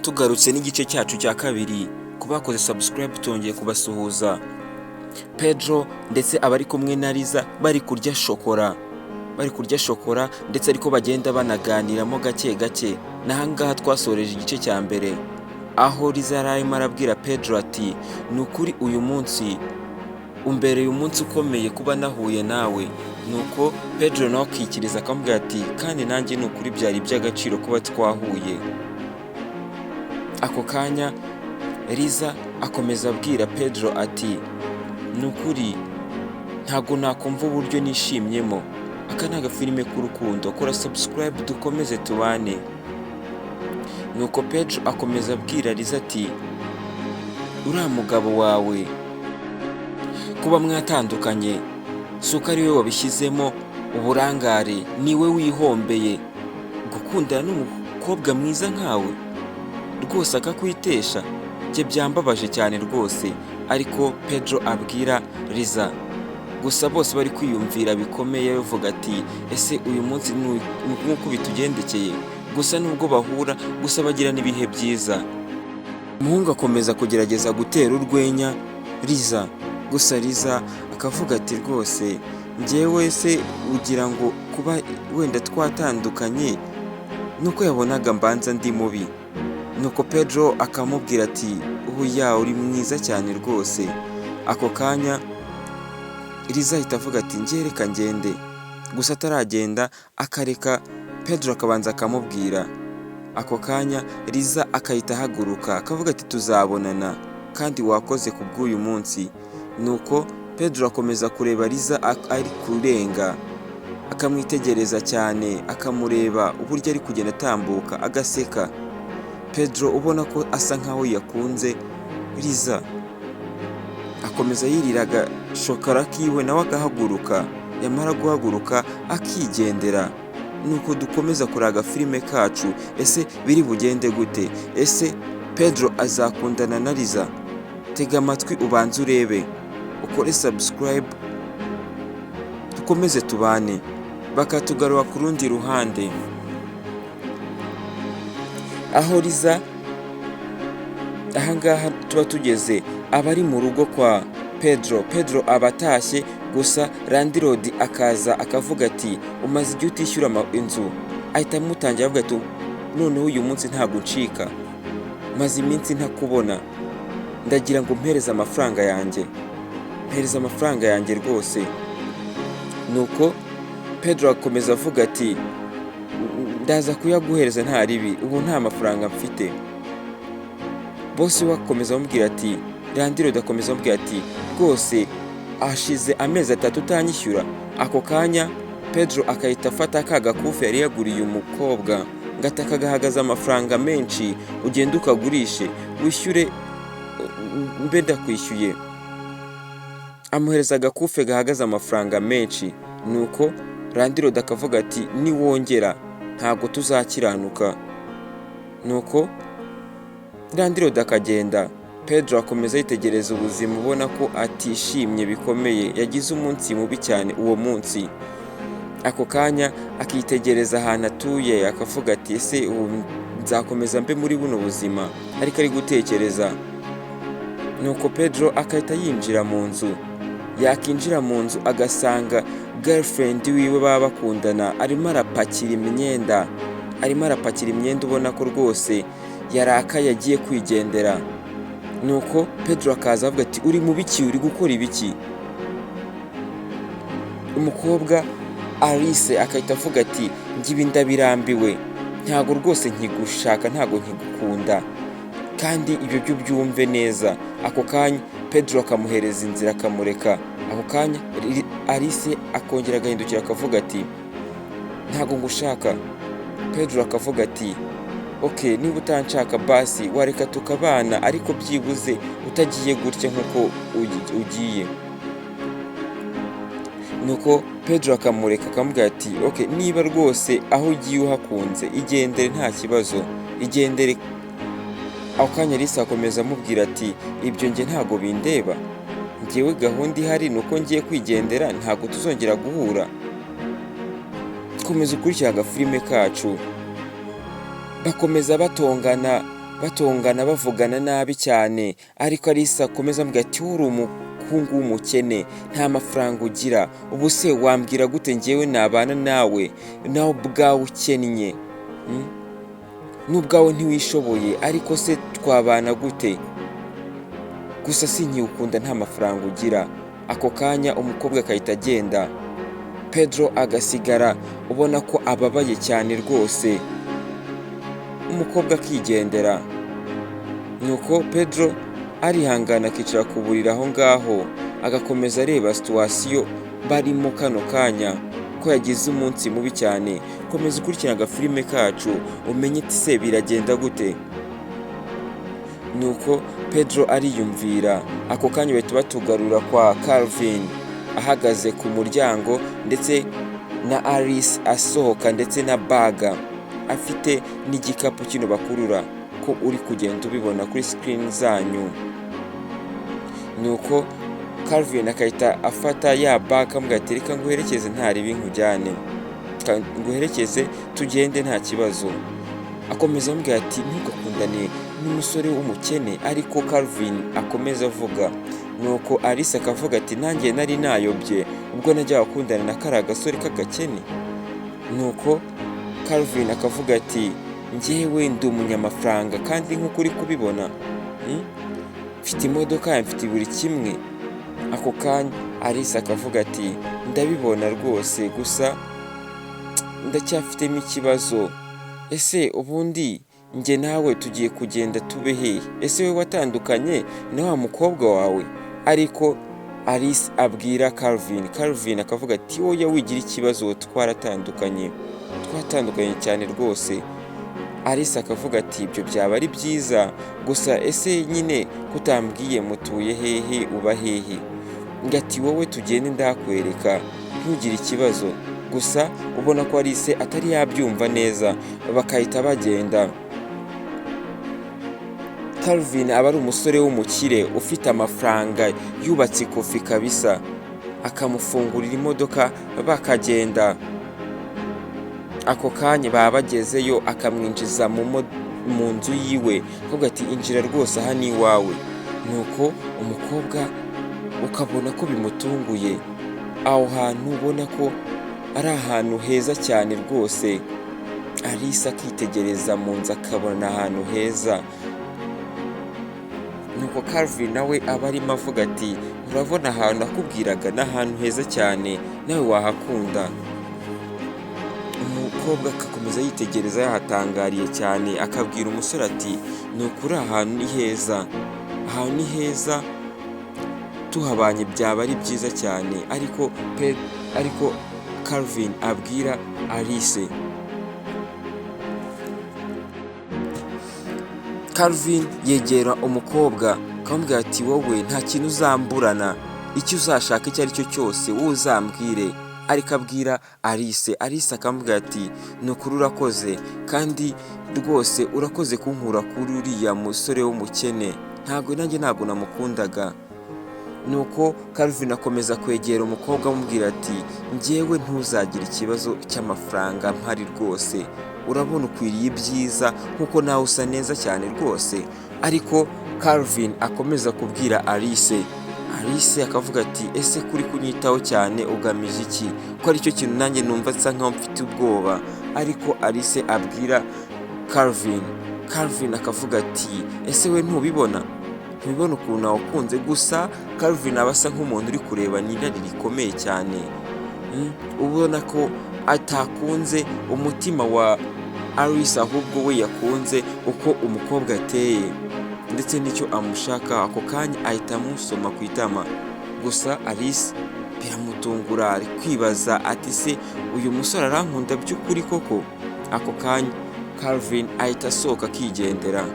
tugarutse n'igice cyacu cya kabiri ku bakoze subscribe tongeye kubasuhuza. Pedro ndetse abari kumwe na Liza bari kurya shokora ndetse ariko bagenda banaganiramo gake gake. Nahangaha twasoreje igice cya mbere aho Liza arimo arabwira Pedro ati nukuri uyu munsi umbereye umunsi ukomeye kuba nahuye nawe. Nuko Pedro nawe akikiriza akamubwira ati kandi nanjye nukuri byari iby'agaciro kuba twahuye. Ako kanya Liza akomeza abwira Pedro ati nukuri ntago nakumva uburyo nishimyemo. Aka ni agafilime k'urukundo, kora subscribe dukomeze tubane. Nuko Pedro akomeza abwira Liza ati uriya mugabo wawe kuba mwatandukanye si uko ari we wabishyizemo uburangare, niwe wihombeye. Gukundana n'umukobwa mwiza nkawe rwose akakwitesha, bye byambabaje cyane rwose. Ariko Pedro abwira Liza, gusa bose bari kwiyumvira bikomeye bavuga ati ese uyu munsi nk'uko bitugendekeye, gusa nubwo bahura gusa bagirana ibihe byiza. Umuhungu akomeza kugerageza gutera urwenya Liza, gusa Liza akavuga ati rwose njyewe se ugira ngo kuba wenda twatandukanye nuko yabonaga mbanza ndi mubi. Nuko Pedro akamubwira ati uya uri mwiza cyane rwose. Ako kanya Liza ahita avuga ati njye reka ngende, gusa ataragenda akareka Pedro akabanza akamubwira. Ako kanya Liza akahita ahaguruka akavuga ati tuzabonana kandi wakoze ku bw'uyu munsi. Nuko Pedro akomeza kureba Liza ari kurenga, akamwitegereza cyane, akamureba uburyo ari kugenda atambuka agaseka. Pedro ubona ko asa nkaho yakunze Liza, akomeza yiriraga shokora kiwe nawe agahaguruka, yamara guhaguruka akigendera. Nuko dukomeza kuraga filime kacu, ese biri bugende gute? Ese Pedro azakundana na Liza? Tega amatwi ubanze urebe, ukore subscribe dukomeze tubane. Bakatugarura ku rundi ruhande aho Liza ahangaha tuba tugeze abari mu rugo kwa Pedro abatashye, gusa Landlord akaza akavuga ati umaze igihe utishyura inzu. Ahita amutangira avuga ati noneho uyu munsi ntabwo uncika, maze iminsi ntakubona, ndagira ngo mpereze amafaranga yanjye rwose. Nuko Pedro akomeza avuga ati ndaza kuyaguhereza nta ribi, ubu nta mafaranga mfite. Bose bakomeza bamubwira ati Landlord akomeza amubwira ati rwose ashize amezi 3 utanyishyura. Ako kanya Pedro akahita afata ka gakufe yari yaguriye umukobwa ngataka gahagaze amafaranga menshi, ugenda ukagurishe wishyure mbe ndakwishyuye. Amuhereza agakufe gahagaze amafaranga menshi. Nuko Landlord akavuga ati niwongera ntabwo tuzakiranuka. Nuko Landlord akagenda. Pedro akomeza yitegereza ubuzima, ubona ko atishimye bikomeye, yagize umunsi mubi cyane uwo munsi. Ako kanya akitegereza ahantu atuye akavuga ati ese ubu nzakomeza mbe muri buno buzima? Ariko ari gutekereza. Nuko Pedro akahita yinjira mu nzu. Yakinjira mu nzu agasanga girlfriend wiwe baba bakundana arimo arapakira imyenda, ubona ko rwose yarakaye agiye kwigendera. Nuko Pedro akaza avuga ati uri mu biki, uri gukora ibiki? Umukobwa Alice akahita avuga ati ngibi ndabirambiwe, ntago rwose nkigushaka, ntago nkigukunda, kandi ibyo byo byumve neza. Ako kanya Pedro akamuhereza inzira akamureka. Ako kanya Alice akongera agahindukira akavuga ati ntago ngushaka. Pedro akavuga ati okay, niba utanshaka basi wareka tukabana, ariko byibuze utagiye gutya nkuko ugiye. Nuko Pedro akamureka akamubwira ati okay, niba rwose aho ugiye uhakunze igendere, nta kibazo, igendere. Ako kanya Alice akomeza amubwira ati ibyo njye ntago bindeba, njyewe gahunda ihari nuko ngiye kwigendera, ntago tuzongera guhura. Komeza ukurikira agafilime kacu. Bakomeza batongana batongana bavugana nabi cyane, ariko Alice akomeza ambwira ati uri umuhungu w'umukene nta mafaranga ugira, ubu se wambwira gute njyewe nabana nawe ubwawe ukennye, n'ubwawe ntiwishoboye, ariko se twabana gute? Gusa sinkiwukunda nta mafaranga ugira. Ako kanya umukobwa akahita agenda, Pedro agasigara ubona ko ababaye cyane rwose, umukobwa akigendera. Nuko Pedro arihangana akicara ku buriri aho ngaho, agakomeza areba situwasiyo barimo kano kanya ko yagize umunsi mubi cyane. Komeza ukurikirana agafilime kacu umenye ati se biragenda gute. Nuko Pedro ariyumvira, ako kanya bahita batugarura kwa Calvin ahagaze ku muryango, ndetse na Alice asohoka, ndetse na baga afite n'igikapu kino bakurura ko uri kugenda ubibona kuri screen zanyu. Nuko Calvin akahita afata ya baga akamubwira ati reka nguherekeze ntaribi nkujyane, nguherekeze tugende nta kibazo. Akomeza amubwira ati ntugakundane n'umusore w'umukene, ariko Calvin akomeza avuga. Nuko Alice akavuga ati nanjye nari nayobye ubwo najyaga gukundana na kariya gasore k'agakene. Nuko Calvin akavuga ati njyewe ndi umunyamafaranga kandi nk'uko uri kubibona mfite imodoka, mfite buri kimwe. Ako kanya Alice akavuga ati ndabibona rwose, gusa ndacyafitemo ikibazo. Ese ubundi njye nawe tugiye kugenda tube hehe? Ese we watandukanye na wa mukobwa wawe? Ariko Alice abwira Calvin akavuga ati oya wigira ikibazo, twatandukanye cyane rwose. Alice akavuga ati ibyo byaba ari byiza, gusa ese nyine kutambwiye mutuye hehe, uba hehe? Ngati wowe tugende ndakwereka ntugire ikibazo. Gusa ubona ko Alice atari yabyumva neza, bakahita bagenda. Calvin aba ari umusore w'umukire ufite amafaranga, yubatse ikofi kabisa, akamufungurira imodoka bakagenda. Ako kanya baba bagezeyo, akamwinjiza mu nzu yiwe, akavuga ati injira rwose aha ni iwawe. Nuko umukobwa ukabona ko bimutunguye, aho hantu ubona ko ari ahantu heza cyane rwose. Alice akitegereza mu nzu akabona ahantu heza. Nuko Calvin nawe aba arimo avuga ati urabona ahantu nakubwiraga ni ahantu heza cyane, nawe wahakunda. Umukobwa akakomeza yitegereza yahatangariye cyane, akabwira umusore ati ni ukuri ahantu ni heza, ahantu ni heza, tuhabanye byaba ari byiza cyane. Ariko Calvin abwira Alice. Calvin yegera umukobwa akamubwira ati wowe nta kintu uzamburana, icyo uzashaka icyo ari cyo cyose wowe uzambwire. Ariko abwira Alice akamubwira ati ni ukuri urakoze, kandi rwose urakoze kunkura kuri uriya musore w'umukene, nanjye ntabwo namukundaga. Nuko Calvin akomeza kwegera umukobwa amubwira ati njyewe ntuzagire ikibazo cy'amafaranga mpari rwose, urabona ukwiriye ibyiza nkuko nawe usa neza cyane rwose. Ariko Calvin akomeza kubwira Alice akavuga ati ese kuri kunyitaho cyane ugamije iki? Ko aricyo kintu nanjye numva nsa nkaho mfite ubwoba. Ariko Alice abwira Calvin akavuga ati ese we ntubibona ukuntu wakunze? Gusa Calvin aba asa nk'umuntu uri kureba n'irari rikomeye cyane, ubona ko atakunze umutima wa Alice, ahubwo we yakunze uko umukobwa ateye ndetse n'icyo amushaka. Ako kanya ahita amusoma ku itama. Gusa Alice biramutungura, ari kwibaza ati se uyu musore arankunda by'ukuri koko? Ako kanya Calvin ahita asohoka akigendera,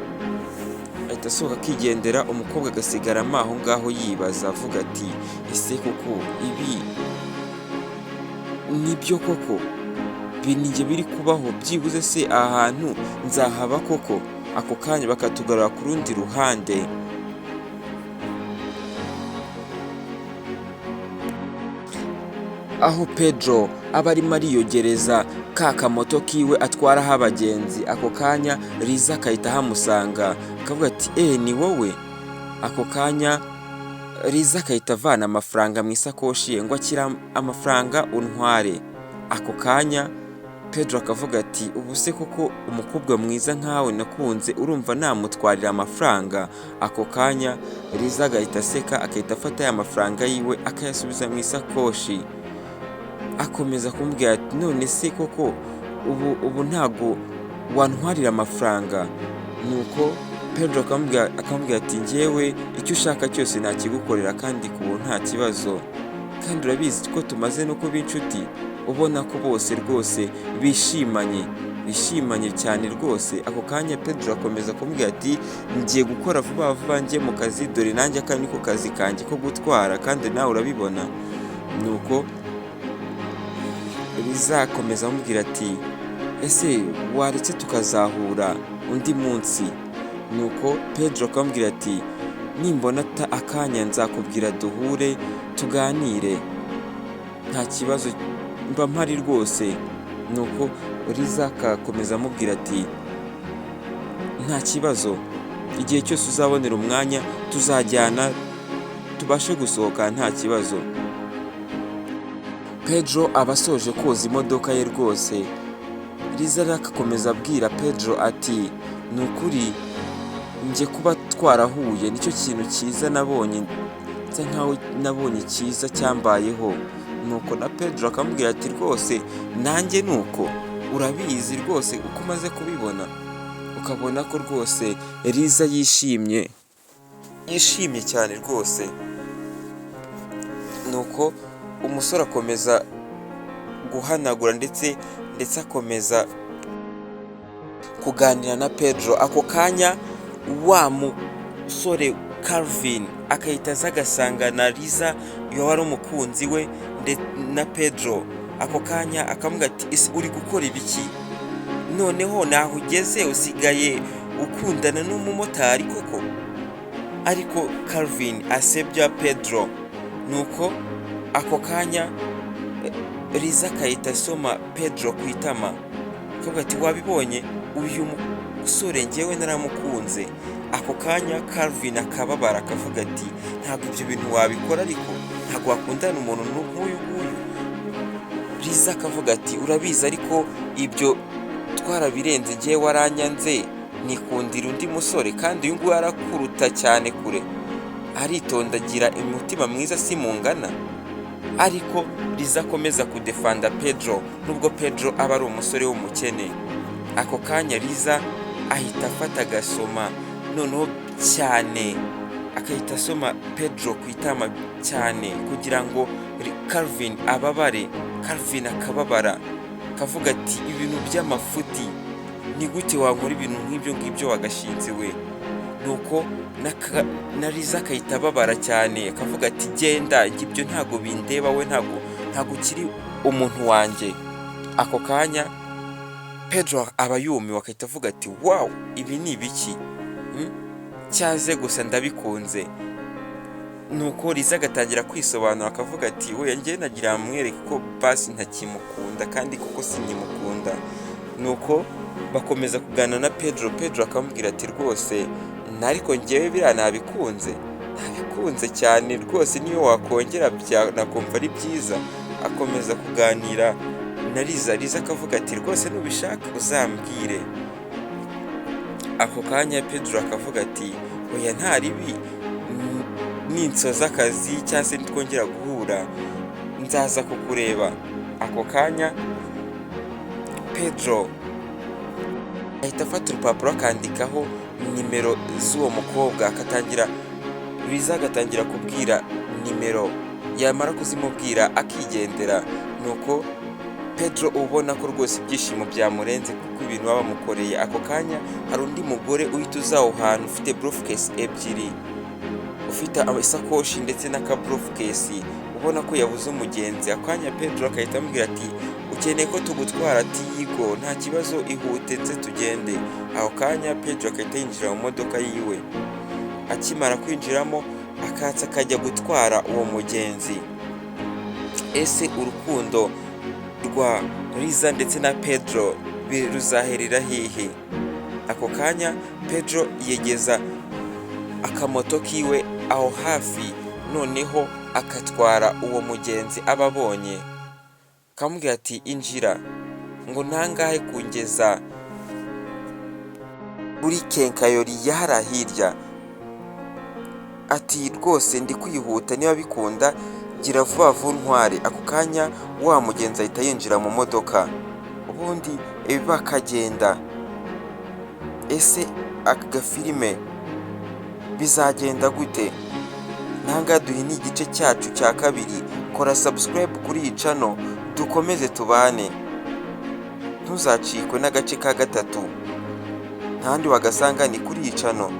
umukobwa agasigara aho ngaho yibaza avuga ati ese koko ibi nibyo koko? Binijye biri kubaho? Byibuze se aha hantu nzahaba koko? Ako kanya bakatugarura ku rundi ruhande. aho Pedro aba arimo ariyogereza ka kamoto kiwe atwaraho abagenzi. Ako kanya Liza akahita ahamusanga akavuga ati ni wowe? Ako kanya Liza akahita avana amafaranga mu isakoshi ye ngo akira amafaranga untware. Ako kanya Pedro akavuga ati ubu se koko umukobwa mwiza nkawe nakunze urumva namutwarira amafaranga? Ako kanya Liza agahita aseka akahita afata ya mafaranga yiwe akayasubiza mu isakoshi. Akomeza kumubwira ati none se koko ubu ntago wantwarira amafaranga? Nuko Pedro akamubwira ati njyewe icyo ushaka cyose nakigukorera kandi ku buntu nta kibazo, kandi urabizi ko tumaze no kuba inshuti. Ubona ko bose rwose bishimanye cyane rwose. Ako kanya Pedro akomeza kumubwira ati ngiye gukora vuba vuba njye mu kazi, dore nanjye aka niko kazi kanjye ko gutwara kandi nawe urabibona. Nuko Liza akomeza amubwira ati ese waretse tukazahura undi munsi? Nuko Pedro akamubwira ati nimbona akanya nzakubwira duhure tuganire, nta kibazo mba mpari rwose. Nuko Liza akakomeza amubwira ati nta kibazo, igihe cyose uzabonera umwanya tuzajyana tubashe gusohoka nta kibazo. Pedro aba asoje koza imodoka ye rwose. Liza akakomeza abwira Pedro ati ni ukuri njye kuba twarahuye nicyo kintu cyiza nabonye, nsa nkaho nabonye cyiza cyambayeho. Nuko na Pedro akamubwira ati rwose nanjye nuko, urabizi rwose uko umaze kubibona ukabona ko rwose Liza yishimye cyane rwose. Nuko umusore akomeza guhanagura ndetse akomeza kuganira na Pedro. Ako kanya wa musore Calvin akahita aza agasanga na Liza wari umukunzi we na Pedro. Ako kanya akamubwira ati ese uri gukora ibiki noneho? naho ugeze usigaye ukundana n'umumotari koko? Ariko Calvin asebya Pedro. Nuko ako kanya Liza akahita asoma Pedro ku itama akavuga ati wabibonye uyu musore njyewe naramukunze. Ako kanya Calvin akababara akavuga ati ntabwo ibyo bintu wabikora, ariko ntabwo wakundana umuntu nk'uyu nguyu. Liza akavuga ati urabizi ariko ibyo twarabirenze, njyewe waranyanze nikundira undi musore kandi uyu nguyu arakuruta cyane kure, aritondagira umutima mwiza si mungana. Ariko Liza akomeza kudefanda Pedro nubwo Pedro aba ari umusore w'umukene. Ako kanya Liza ahita afata agasoma noneho cyane, akahita asoma Pedro ku itama cyane kugira ngo Calvin ababare. Calvin akababara akavuga ati ibintu by'amafuti, ni gute wankora ibintu nk'ibyo ngibyo wagashinze we? Nuko na Liza akahita ababara cyane akavuga ati genda, ibyo ntago bindeba, we ntago ukiri umuntu wanjye. Ako kanya Pedro aba yumiwe akahita avuga ati wow, ibi ni ibiki? Cyaze gusa ndabikunze. Nuko Liza agatangira kwisobanura akavuga ati we njye nagira mwereke ko basi ntakimukunda kandi koko sinyimukunda. Nuko bakomeza kuganira na Pedro akamubwira ati rwose ariko njyewe biriya nabikunze cyane rwose, niyo wakongera nakumva ari byiza. Akomeza kuganira na Liza akavuga ati rwose nubishaka uzambwire. Ako kanya Pedro akavuga ati oya nta ribi, ninsoza akazi cyangwa se nitwongera guhura nzaza kukureba. Ako kanya Pedro ahita afata urupapuro akandikaho nimero z'uwo mukobwa, Liza agatangira kubwira nimero, yamara kuzimubwira akigendera. Nuko Pedro ubona ko rwose ibyishimo byamurenze kuko ibintu baba bamukoreye. Ako kanya hari undi mugore uhita uza aho hantu ufite briefcase ebyiri, ufite isakoshi ndetse n'aka briefcase, ubona ko yabuze umugenzi. Ako kanya Pedro akahita amubwira ati ukeneye ko tugutwara? Ati yigo nta kibazo, ihute nze tugende. Ako kanya Pedro akahita yinjira mu modoka yiwe. Akimara kwinjiramo akatsa akajya gutwara uwo mugenzi. ese urukundo rwa Liza ndetse na Pedro ruzaherera hehe? Ako kanya Pedro yegeza akamoto kiwe aho hafi, noneho akatwara uwo mugenzi aba abonye, kamubwira ati injira, ngo nangahe kungeza kuri kenkayori yahara hirya, ati rwose ndi kwihuta, niba bikunda gira vuba vuba ntware. Ako kanya wa mugenzi ahita yinjira mu modoka, ubundi bakagenda. Ese aka gafilime bizagenda gute? Nanga duhe n'igice cyacu cya kabiri. Kora subscribe kuri iyi channel dukomeze tubane, ntuzacikwe n'agace ka gatatu, ntandi wagasanga ni kuri iyi channel.